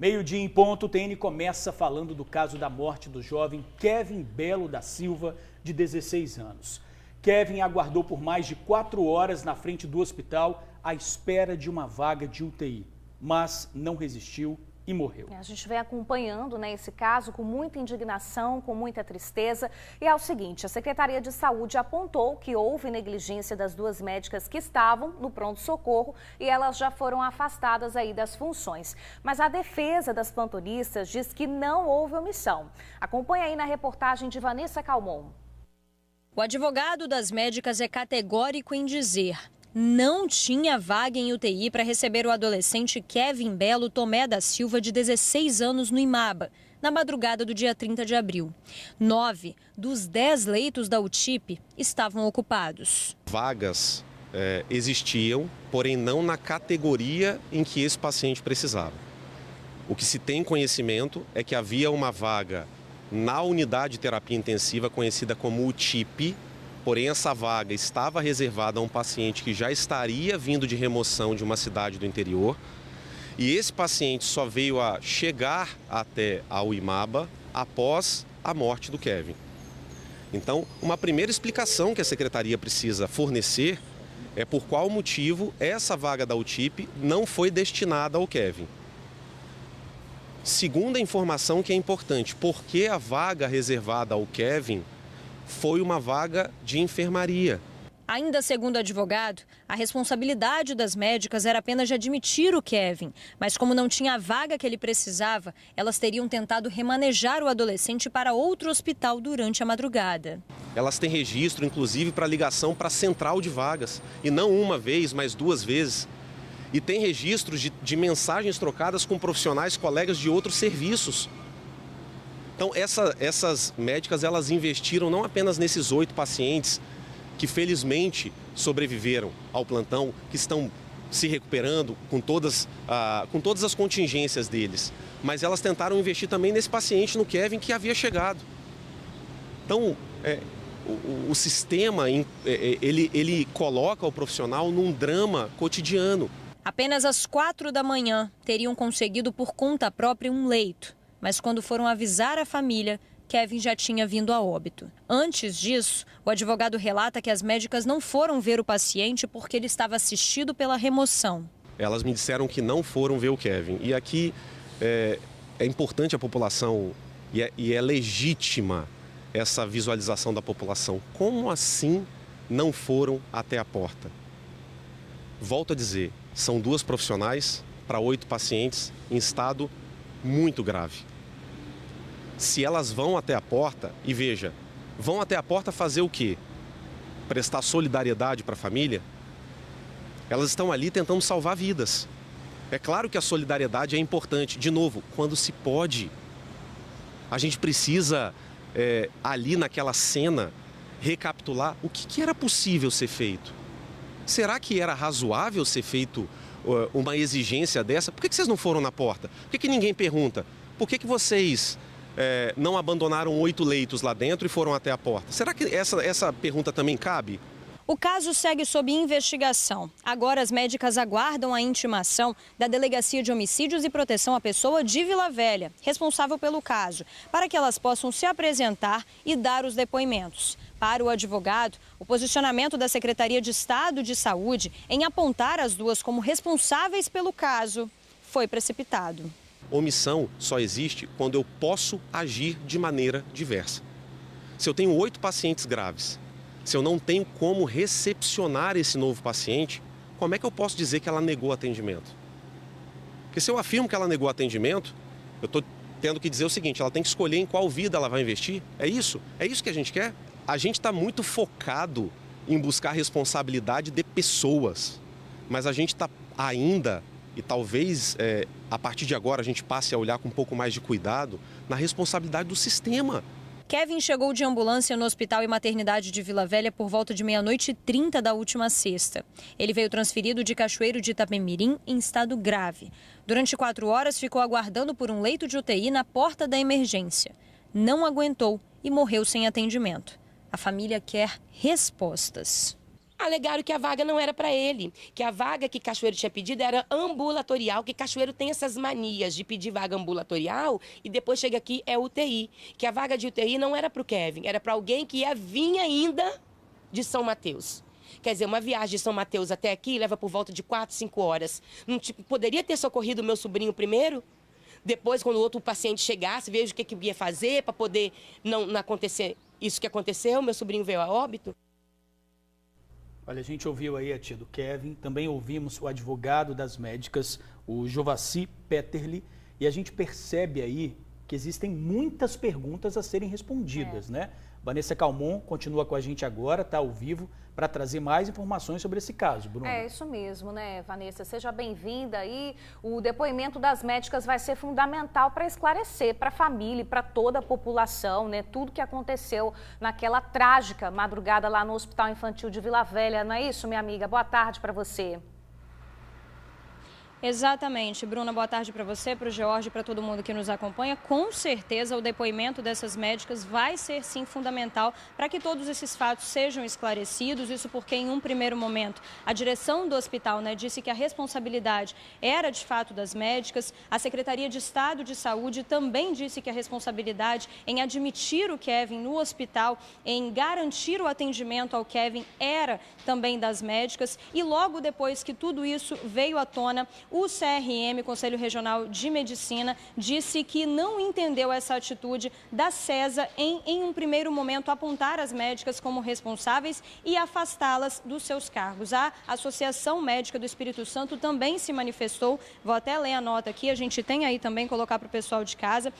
Meio-dia em ponto, o TN começa falando do caso da morte do jovem Kevin Belo da Silva, de 16 anos. Kevin aguardou por mais de 4 horas na frente do hospital à espera de uma vaga de UTI, mas não resistiu e morreu. A gente vem acompanhando, esse caso com muita indignação, com muita tristeza. E é o seguinte, a Secretaria de Saúde apontou que houve negligência das 2 médicas que estavam no pronto-socorro e elas já foram afastadas aí das funções. Mas a defesa das plantonistas diz que não houve omissão. Acompanhe aí na reportagem de Vanessa Calmon. O advogado das médicas é categórico em dizer: não tinha vaga em UTI para receber o adolescente Kevin Belo Tomé da Silva, de 16 anos, no Imaba, na madrugada do dia 30 de abril. 9 dos 10 leitos da UTIP estavam ocupados. Vagas existiam, porém não na categoria em que esse paciente precisava. O que se tem conhecimento é que havia uma vaga na unidade de terapia intensiva, conhecida como UTIP, porém essa vaga estava reservada a um paciente que já estaria vindo de remoção de uma cidade do interior, e esse paciente só veio a chegar até ao Imaba após a morte do Kevin. Então, uma primeira explicação que a Secretaria precisa fornecer é por qual motivo essa vaga da UTIP não foi destinada ao Kevin. Segunda informação que é importante, por que a vaga reservada ao Kevin foi uma vaga de enfermaria. Ainda segundo o advogado, a responsabilidade das médicas era apenas de admitir o Kevin, mas como não tinha a vaga que ele precisava, elas teriam tentado remanejar o adolescente para outro hospital durante a madrugada. Elas têm registro, inclusive, para ligação para a central de vagas, e não uma vez, mas 2 vezes. E tem registros de mensagens trocadas com profissionais, colegas de outros serviços. Então, essas médicas, elas investiram não apenas nesses 8 pacientes que felizmente sobreviveram ao plantão, que estão se recuperando com todas as contingências deles, mas elas tentaram investir também nesse paciente, no Kevin, que havia chegado. Então, o sistema, ele coloca o profissional num drama cotidiano. Apenas às 4 da manhã teriam conseguido por conta própria um leito, mas quando foram avisar a família, Kevin já tinha vindo a óbito. Antes disso, o advogado relata que as médicas não foram ver o paciente porque ele estava assistido pela remoção. Elas me disseram que não foram ver o Kevin. E aqui é importante a população, e é legítima essa visualização da população. Como assim não foram até a porta? Volto a dizer, são 2 profissionais para 8 pacientes em estado muito grave. Se elas vão até a porta, e veja, vão até a porta fazer o quê? Prestar solidariedade para a família? Elas estão ali tentando salvar vidas. É claro que a solidariedade é importante, de novo, quando se pode. A gente precisa, ali naquela cena, recapitular o que era possível ser feito. Será que era razoável ser feito uma exigência dessa? Por que vocês não foram na porta? Por que ninguém pergunta? Por que vocês não abandonaram 8 leitos lá dentro e foram até a porta? Será que essa pergunta também cabe? O caso segue sob investigação. Agora as médicas aguardam a intimação da Delegacia de Homicídios e Proteção à Pessoa de Vila Velha, responsável pelo caso, para que elas possam se apresentar e dar os depoimentos. Para o advogado, o posicionamento da Secretaria de Estado de Saúde em apontar as 2 como responsáveis pelo caso foi precipitado. Omissão só existe quando eu posso agir de maneira diversa. Se eu tenho 8 pacientes graves, se eu não tenho como recepcionar esse novo paciente, como é que eu posso dizer que ela negou atendimento? Porque se eu afirmo que ela negou atendimento, eu estou tendo que dizer o seguinte: ela tem que escolher em qual vida ela vai investir. É isso? É isso que a gente quer? A gente está muito focado em buscar responsabilidade de pessoas, mas a gente está ainda, e talvez a partir de agora a gente passe a olhar com um pouco mais de cuidado, na responsabilidade do sistema. Kevin chegou de ambulância no Hospital e Maternidade de Vila Velha por volta de 00h30 da última sexta. Ele veio transferido de Cachoeiro de Itapemirim em estado grave. Durante 4 horas ficou aguardando por um leito de UTI na porta da emergência. Não aguentou e morreu sem atendimento. A família quer respostas. alegaram que a vaga não era para ele, que a vaga que Cachoeiro tinha pedido era ambulatorial, que Cachoeiro tem essas manias de pedir vaga ambulatorial e depois chega aqui é UTI, que a vaga de UTI não era para o Kevin, era para alguém que ia vir ainda de São Mateus. Quer dizer, uma viagem de São Mateus até aqui leva por volta de 4, 5 horas. Não, poderia ter socorrido o meu sobrinho primeiro? Depois, quando o outro paciente chegasse, veja o que ia fazer para poder não acontecer isso que aconteceu. Meu sobrinho veio a óbito. Olha, a gente ouviu aí a tia do Kevin, também ouvimos o advogado das médicas, o Jovaci Peterli, e a gente percebe aí que existem muitas perguntas a serem respondidas, né? Vanessa Calmon continua com a gente agora, está ao vivo, para trazer mais informações sobre esse caso, Bruno. É isso mesmo, né, Vanessa? Seja bem-vinda aí. O depoimento das médicas vai ser fundamental para esclarecer para a família e para toda a população, né, tudo que aconteceu naquela trágica madrugada lá no Hospital Infantil de Vila Velha. Não é isso, minha amiga? Boa tarde para você. Exatamente. Bruna, boa tarde para você, para o George, para todo mundo que nos acompanha. Com certeza o depoimento dessas médicas vai ser sim fundamental para que todos esses fatos sejam esclarecidos. Isso porque em um primeiro momento a direção do hospital, né, disse que a responsabilidade era de fato das médicas. A Secretaria de Estado de Saúde também disse que a responsabilidade em admitir o Kevin no hospital, em garantir o atendimento ao Kevin, era também das médicas. E logo depois que tudo isso veio à tona, o CRM, Conselho Regional de Medicina, disse que não entendeu essa atitude da CESA em um primeiro momento, apontar as médicas como responsáveis e afastá-las dos seus cargos. A Associação Médica do Espírito Santo também se manifestou, vou até ler a nota aqui, a gente tem aí também, colocar para o pessoal de casa,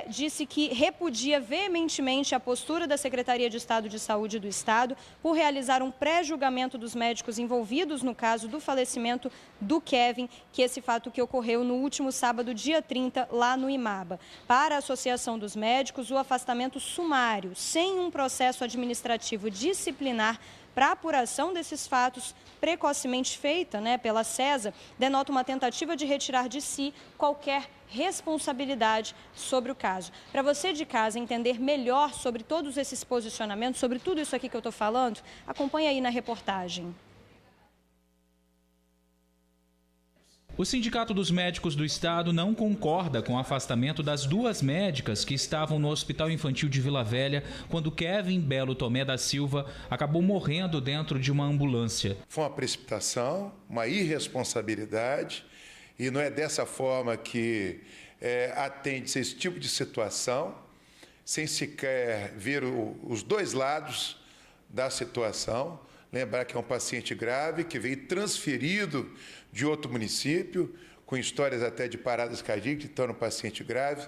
disse que repudia veementemente a postura da Secretaria de Estado de Saúde do Estado por realizar um pré-julgamento dos médicos envolvidos no caso do falecimento do Kevin, que esse fato que ocorreu no último sábado, dia 30, lá no IMABA. Para a Associação dos Médicos, o afastamento sumário, sem um processo administrativo disciplinar para apuração desses fatos, precocemente feita, né, pela CESA, denota uma tentativa de retirar de si qualquer responsabilidade sobre o caso. Para você de casa entender melhor sobre todos esses posicionamentos, sobre tudo isso aqui que eu estou falando, acompanhe aí na reportagem. O Sindicato dos Médicos do Estado não concorda com o afastamento das duas médicas que estavam no Hospital Infantil de Vila Velha quando Kevin Belo Tomé da Silva acabou morrendo dentro de uma ambulância. Foi uma precipitação, uma irresponsabilidade, e não é dessa forma que atende-se esse tipo de situação, sem sequer ver os dois lados da situação. Lembrar que é um paciente grave que veio transferido de outro município, com histórias até de paradas cardíacas, então no paciente grave.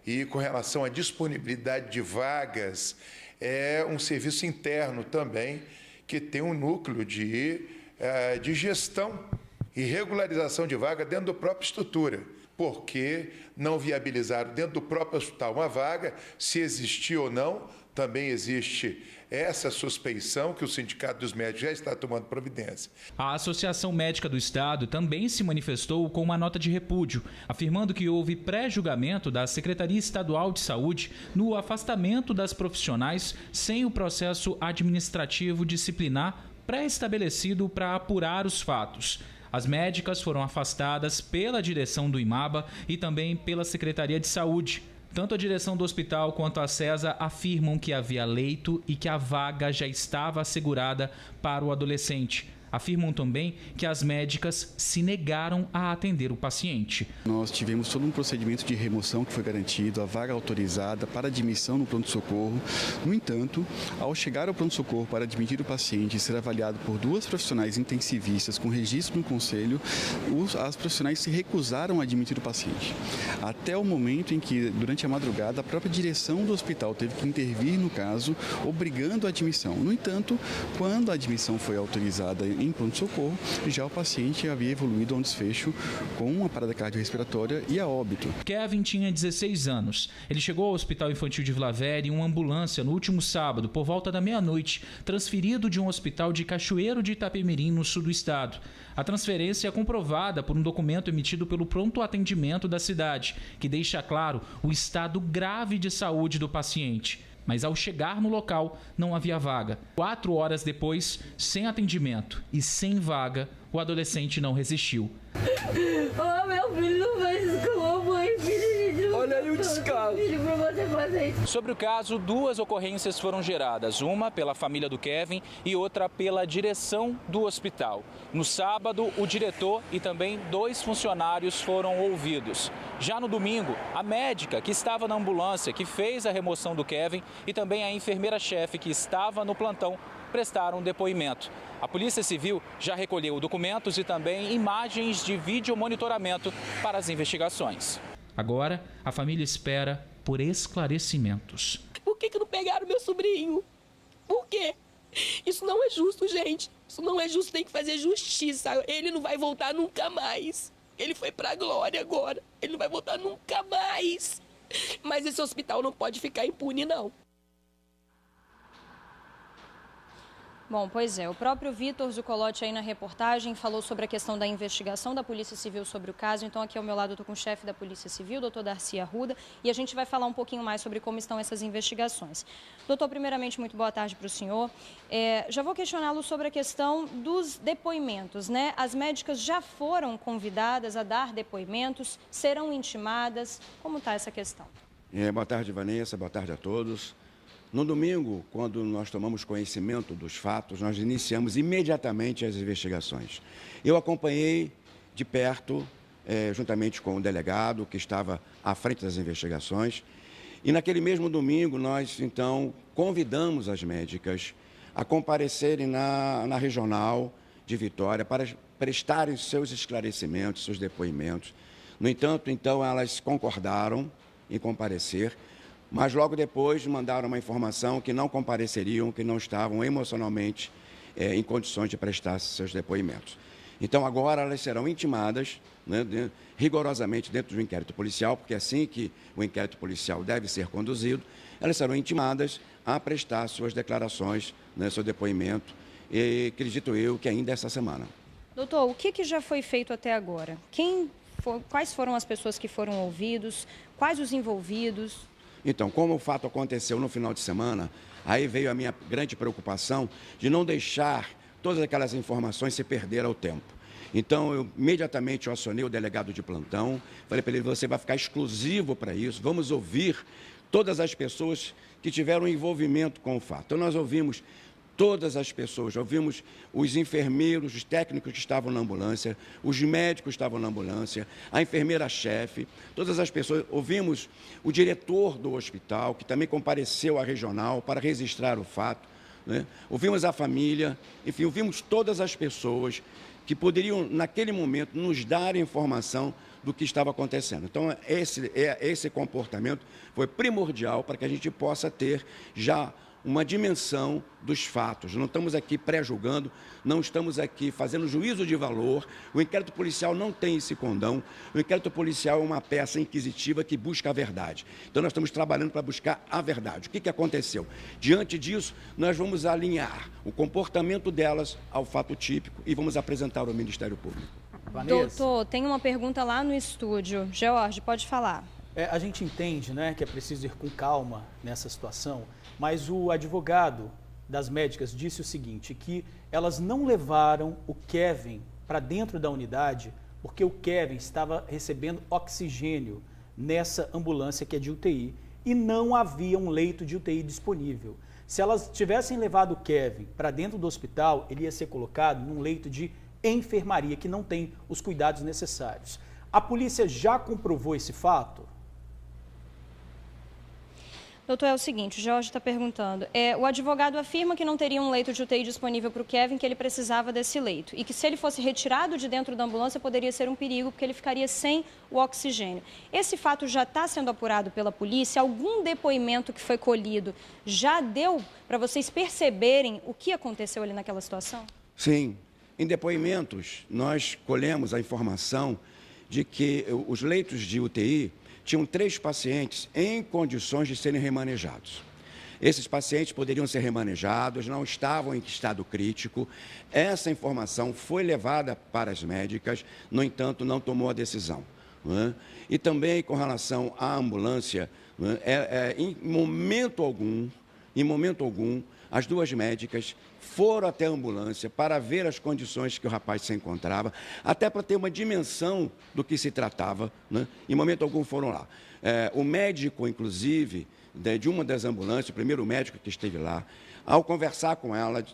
E com relação à disponibilidade de vagas, é um serviço interno também, que tem um núcleo de gestão e regularização de vaga dentro da própria estrutura, porque não viabilizaram dentro do próprio hospital uma vaga, se existir ou não, também existe essa suspeição que o Sindicato dos Médicos já está tomando providência. A Associação Médica do Estado também se manifestou com uma nota de repúdio, afirmando que houve pré-julgamento da Secretaria Estadual de Saúde no afastamento das profissionais sem o processo administrativo disciplinar pré-estabelecido para apurar os fatos. As médicas foram afastadas pela direção do IMABA e também pela Secretaria de Saúde. Tanto a direção do hospital quanto a CESA afirmam que havia leito e que a vaga já estava assegurada para o adolescente. Afirmam também que as médicas se negaram a atender o paciente. Nós tivemos todo um procedimento de remoção que foi garantido, a vaga autorizada para admissão no pronto-socorro. No entanto, ao chegar ao pronto-socorro para admitir o paciente e ser avaliado por duas profissionais intensivistas com registro no conselho, as profissionais se recusaram a admitir o paciente. Até o momento em que, durante a madrugada, a própria direção do hospital teve que intervir no caso, obrigando a admissão. No entanto, quando a admissão foi autorizada em pronto-socorro, já o paciente havia evoluído a um desfecho com uma parada cardiorrespiratória e a óbito. Kevin tinha 16 anos. Ele chegou ao Hospital Infantil de Vila Velha em uma ambulância no último sábado, por volta da meia-noite, transferido de um hospital de Cachoeiro de Itapemirim, no sul do estado. A transferência é comprovada por um documento emitido pelo pronto atendimento da cidade, que deixa claro o estado grave de saúde do paciente. mas ao chegar no local não havia vaga. 4 horas depois, sem atendimento e sem vaga, o adolescente não resistiu. Oh, meu filho não faz isso com a mãe, filho. Olha aí o descaso. Filho, pra você fazer isso. Sobre o caso, 2 ocorrências foram geradas, uma pela família do Kevin e outra pela direção do hospital. No sábado, o diretor e também 2 funcionários foram ouvidos. Já no domingo, a médica que estava na ambulância, que fez a remoção do Kevin, e também a enfermeira-chefe que estava no plantão, prestaram depoimento. A Polícia Civil já recolheu documentos e também imagens de videomonitoramento para as investigações. Agora, a família espera por esclarecimentos. Por que não pegaram meu sobrinho? Por quê? Isso não é justo, gente. Isso não é justo, tem que fazer justiça. Ele não vai voltar nunca mais. Ele foi pra glória agora. Ele não vai voltar nunca mais. Mas esse hospital não pode ficar impune, não. Bom, pois é, o próprio Vitor Zucolotti aí na reportagem falou sobre a questão da investigação da Polícia Civil sobre o caso. Então aqui ao meu lado eu estou com o chefe da Polícia Civil, doutor Darcy Arruda, e a gente vai falar um pouquinho mais sobre como estão essas investigações. Doutor, primeiramente, muito boa tarde para o senhor. Já vou questioná-lo sobre a questão dos depoimentos, né? As médicas já foram convidadas a dar depoimentos, serão intimadas. Como está essa questão? Boa tarde, Vanessa, boa tarde a todos. No domingo, quando nós tomamos conhecimento dos fatos, nós iniciamos imediatamente as investigações. Eu acompanhei de perto, juntamente com o delegado que estava à frente das investigações, e naquele mesmo domingo nós, então, convidamos as médicas a comparecerem na regional de Vitória para prestarem seus esclarecimentos, seus depoimentos. No entanto, então, elas concordaram em comparecer, mas logo depois mandaram uma informação que não compareceriam, que não estavam emocionalmente em condições de prestar seus depoimentos. Então, agora elas serão intimadas, né, rigorosamente dentro do inquérito policial, porque é assim que o inquérito policial deve ser conduzido, elas serão intimadas a prestar suas declarações, né, seu depoimento, e acredito eu que ainda essa semana. Doutor, o que já foi feito até agora? Quais foram as pessoas que foram ouvidos? Quais os envolvidos? Então, como o fato aconteceu no final de semana, aí veio a minha grande preocupação de não deixar todas aquelas informações se perder ao tempo. Então, eu imediatamente acionei o delegado de plantão, falei para ele, você vai ficar exclusivo para isso, vamos ouvir todas as pessoas que tiveram envolvimento com o fato. Então, nós ouvimos todas as pessoas, ouvimos os enfermeiros, os técnicos que estavam na ambulância, os médicos que estavam na ambulância, a enfermeira-chefe, todas as pessoas, ouvimos o diretor do hospital, que também compareceu à regional para registrar o fato, né? Ouvimos a família, enfim, ouvimos todas as pessoas que poderiam, naquele momento, nos dar informação do que estava acontecendo. Então, esse comportamento foi primordial para que a gente possa ter já uma dimensão dos fatos. Não estamos aqui pré-julgando, não estamos aqui fazendo juízo de valor. O inquérito policial não tem esse condão. O inquérito policial é uma peça inquisitiva que busca a verdade. Então, nós estamos trabalhando para buscar a verdade. O que aconteceu? Diante disso, nós vamos alinhar o comportamento delas ao fato típico e vamos apresentar ao Ministério Público. Vanessa. Doutor, tem uma pergunta lá no estúdio. George, pode falar. A gente entende, né, que é preciso ir com calma nessa situação, mas o advogado das médicas disse o seguinte, que elas não levaram o Kevin para dentro da unidade porque o Kevin estava recebendo oxigênio nessa ambulância que é de UTI e não havia um leito de UTI disponível. Se elas tivessem levado o Kevin para dentro do hospital, ele ia ser colocado num leito de enfermaria que não tem os cuidados necessários. A polícia já comprovou esse fato? Doutor, é o seguinte, o Jorge está perguntando. O advogado afirma que não teria um leito de UTI disponível para o Kevin, que ele precisava desse leito. E que se ele fosse retirado de dentro da ambulância, poderia ser um perigo, porque ele ficaria sem o oxigênio. Esse fato já está sendo apurado pela polícia? Algum depoimento que foi colhido já deu para vocês perceberem o que aconteceu ali naquela situação? Sim. Em depoimentos, nós colhemos a informação de que os leitos de UTI tinham 3 pacientes em condições de serem remanejados. Esses pacientes poderiam ser remanejados, não estavam em estado crítico. Essa informação foi levada para as médicas, no entanto, não tomou a decisão. não é? E também com relação à ambulância, não é? Em momento algum, as duas médicas foram até a ambulância para ver as condições que o rapaz se encontrava, até para ter uma dimensão do que se tratava, né? Em momento algum foram lá. O médico, inclusive, de uma das ambulâncias, o primeiro médico que esteve lá, ao conversar com ela,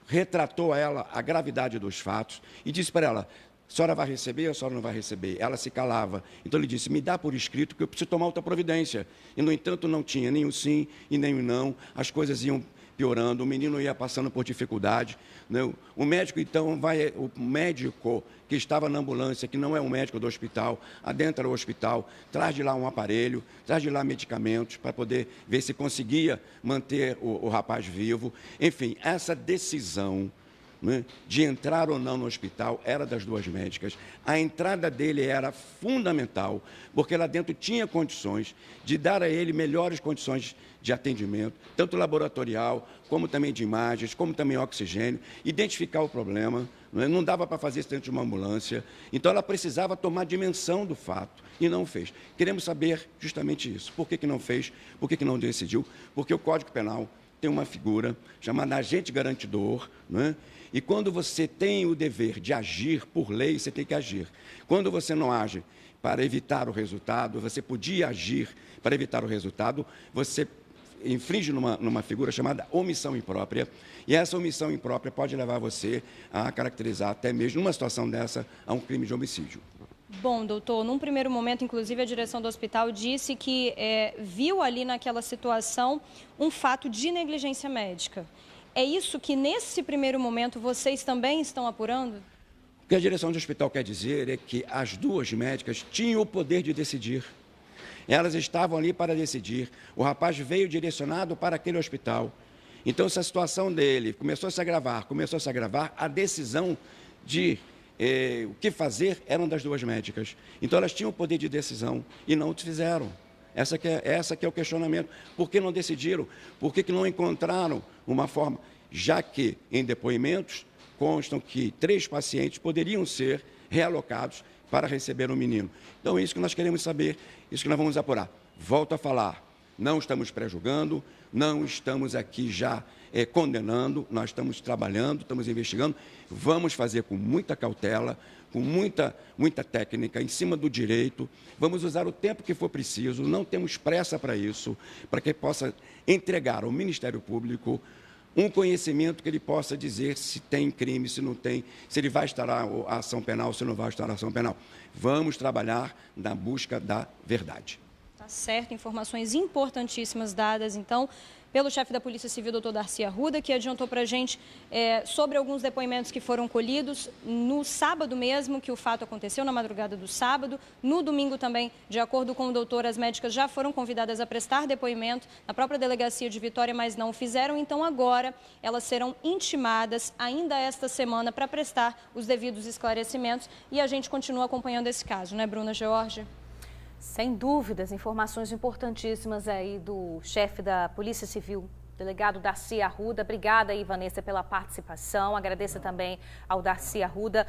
retratou a ela a gravidade dos fatos e disse para ela: a senhora vai receber ou a senhora não vai receber? Ela se calava. Então ele disse: me dá por escrito que eu preciso tomar outra providência. E, no entanto, não tinha nem o sim e nem o não. As coisas iam piorando, o menino ia passando por dificuldade, né? O médico, então, o médico que estava na ambulância, que não é um médico do hospital, adentra o hospital, traz de lá um aparelho, traz de lá medicamentos para poder ver se conseguia manter o rapaz vivo. Enfim, essa decisão, né, de entrar ou não no hospital era das duas médicas. A entrada dele era fundamental, porque lá dentro tinha condições de dar a ele melhores condições de atendimento, tanto laboratorial, como também de imagens, como também oxigênio, identificar o problema. Não dava para fazer isso dentro de uma ambulância. Então, ela precisava tomar dimensão do fato e não fez. Queremos saber justamente isso. Por que não fez? Por que não decidiu? Porque o Código Penal tem uma figura chamada agente garantidor, né? E quando você tem o dever de agir por lei, você tem que agir. Quando você não age para evitar o resultado, você podia agir para evitar o resultado, você infringe numa figura chamada omissão imprópria, e essa omissão imprópria pode levar você a caracterizar até mesmo, numa situação dessa, a um crime de homicídio. Bom, doutor, num primeiro momento, inclusive, a direção do hospital disse que viu ali naquela situação um fato de negligência médica. É isso que, nesse primeiro momento, vocês também estão apurando? O que a direção do hospital quer dizer é que as duas médicas tinham o poder de decidir. Elas estavam ali para decidir. O rapaz veio direcionado para aquele hospital. Então, se a situação dele começou a se agravar, a decisão de o que fazer eram das duas médicas. Então, elas tinham o poder de decisão e não o fizeram. Essa que é o questionamento. Por que não decidiram? Por que não encontraram uma forma? Já que, em depoimentos, constam que 3 pacientes poderiam ser realocados para receber o menino. Então, é isso que nós queremos saber, isso que nós vamos apurar. Volto a falar, não estamos pré-julgando, não estamos aqui já condenando, nós estamos trabalhando, estamos investigando, vamos fazer com muita cautela, com muita técnica, em cima do direito, vamos usar o tempo que for preciso, não temos pressa para isso, para que possa entregar ao Ministério Público um conhecimento que ele possa dizer se tem crime, se não tem, se ele vai estar a ação penal, se não vai estar a ação penal. Vamos trabalhar na busca da verdade. Tá certo, informações importantíssimas dadas, então, pelo chefe da Polícia Civil, doutor Darcy Arruda, que adiantou para a gente sobre alguns depoimentos que foram colhidos no sábado mesmo, que o fato aconteceu, na madrugada do sábado. No domingo também, de acordo com o doutor, as médicas já foram convidadas a prestar depoimento na própria delegacia de Vitória, mas não o fizeram. Então, agora, elas serão intimadas ainda esta semana para prestar os devidos esclarecimentos. E a gente continua acompanhando esse caso, né, Bruna George? Sem dúvidas, informações importantíssimas aí do chefe da Polícia Civil, delegado Darcy Arruda. Obrigada aí, Vanessa, pela participação. Agradeço também ao Darcy Arruda.